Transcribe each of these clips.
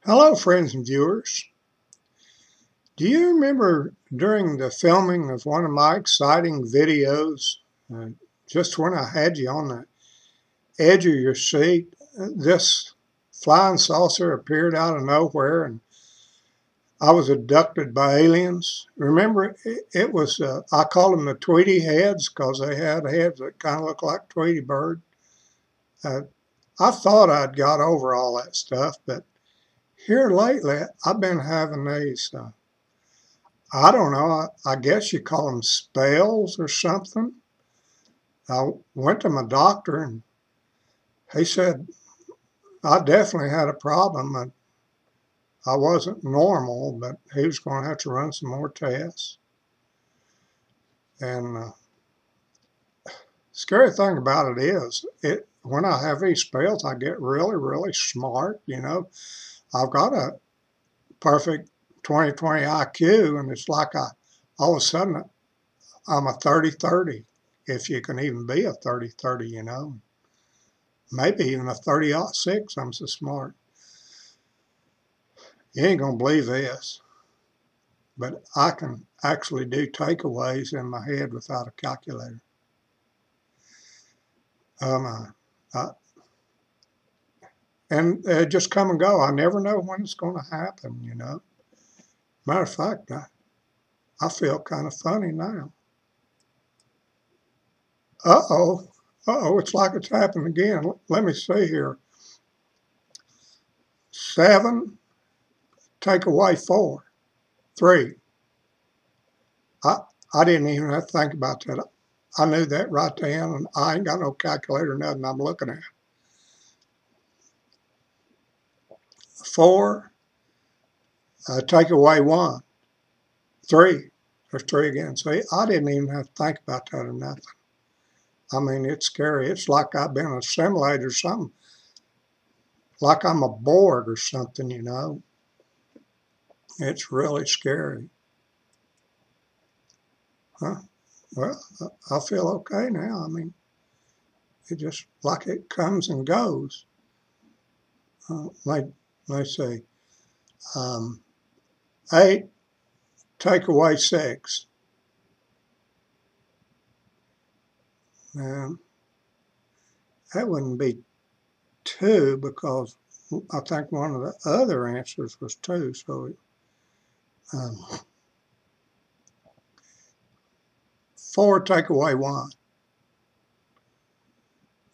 Hello, friends and viewers. Do you remember during the filming of one of my exciting videos, uh, just when I had you on the edge of your seat, this flying saucer appeared out of nowhere and I was abducted by aliens? Remember, it was, I call them the Tweety heads because they had heads that kind of looked like Tweety bird. Uh, I thought I'd got over all that stuff, but here lately I've been having these. I don't know. I guess you call them spells or something. I went to my doctor and he said I definitely had a problem. I wasn't normal, but he was going to have to run some more tests. And scary thing about it is, when I have these spells, I get really, really smart. I've got a perfect 20/20 IQ, and it's like all of a sudden I'm a 30/30, if you can even be a 30/30. Maybe even a 30/6. I'm so smart. You ain't gonna believe this, but I can actually do takeaways in my head without a calculator. I, and they just come and go. I never know when it's going to happen. Matter of fact, I feel kind of funny now. Uh-oh. Uh-oh, it's like it's happened again. Let me see here. 7, take away 4. 3. I, I didn't even have to think about that. I knew that right then, and I ain't got no calculator, nothing I'm looking at. 4, take away 1. 3, there's 3 again. See, I didn't even have to think about that or nothing. I mean, it's scary. It's like I've been assimilated or something, like I'm a Borg or something. It's really scary. Huh? Well, I feel okay now. I mean, it just like it comes and goes. Let's see. 8, take away 6. Now, that wouldn't be 2 because I think one of the other answers was 2. So um, 4, take away 1.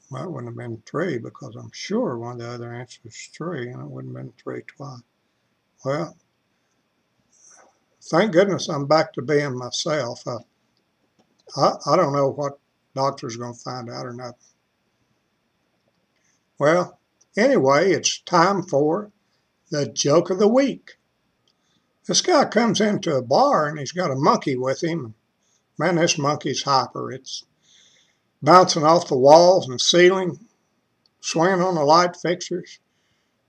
Well, that wouldn't have been 3 because I'm sure one of the other answers was 3, and it wouldn't have been 3 twice. Well, thank goodness I'm back to being myself. I don't know what doctor's going to find out or not. Well, anyway, it's time for the joke of the week. This guy comes into a bar and he's got a monkey with him. Man, this monkey's hyper. It's bouncing off the walls and ceiling, swinging on the light fixtures.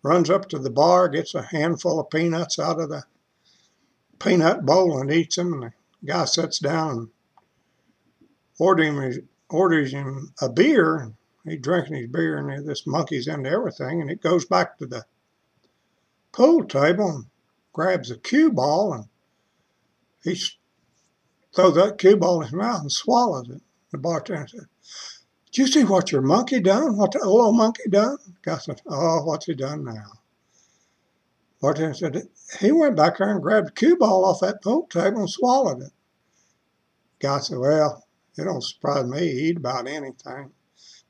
Runs up to the bar, gets a handful of peanuts out of the peanut bowl and eats them. And the guy sits down and orders him a beer. He's drinking his beer, and this monkey's into everything. And it goes back to the pool table and grabs a cue ball, and he throws that cue ball in his mouth and swallows it. The bartender said, "Did you see what your monkey done? What the little monkey done?" The guy said, "Oh, what's he done now?" Bartender said, "He went back there and grabbed a cue ball off that pool table and swallowed it." The guy said, "Well, it don't surprise me. He eat about anything."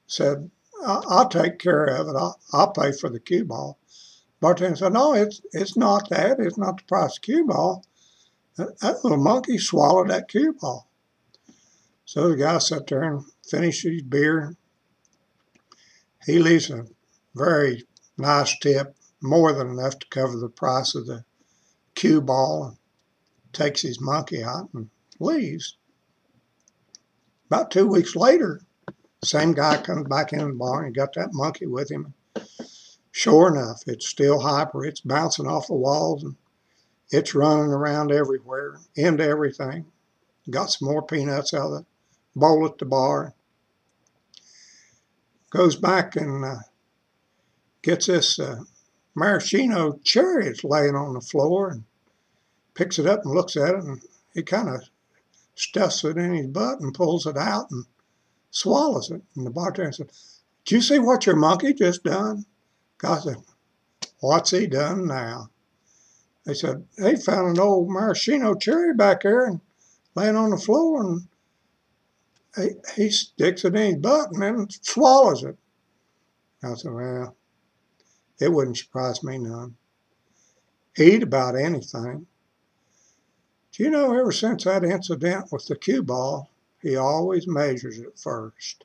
Said, "I'll take care of it. I'll pay for the cue ball." Bartender said, "No, it's not that. It's not the price of cue ball. That little monkey swallowed that cue ball." So the guy sat there and finished his beer. He leaves a very nice tip, more than enough to cover the price of the cue ball, and takes his monkey out and leaves. About 2 weeks later, same guy comes back in the bar and he got that monkey with him. Sure enough, it's still hyper. It's bouncing off the walls and it's running around everywhere, into everything. Got some more peanuts out of the bowl at the bar. Goes back and gets this maraschino cherry is laying on the floor, and picks it up and looks at it, and he kind of stuffs it in his butt and pulls it out and swallows it. And the bartender said, "Did you see what your monkey just done?" Guy said, "What's he done now?" They said, "They found an old maraschino cherry back there and laying on the floor, and he sticks it in his butt and then swallows it." I said, "Well, it wouldn't surprise me none. He'd eat about anything." Do you know, ever since that incident with the cue ball, he always measures it first.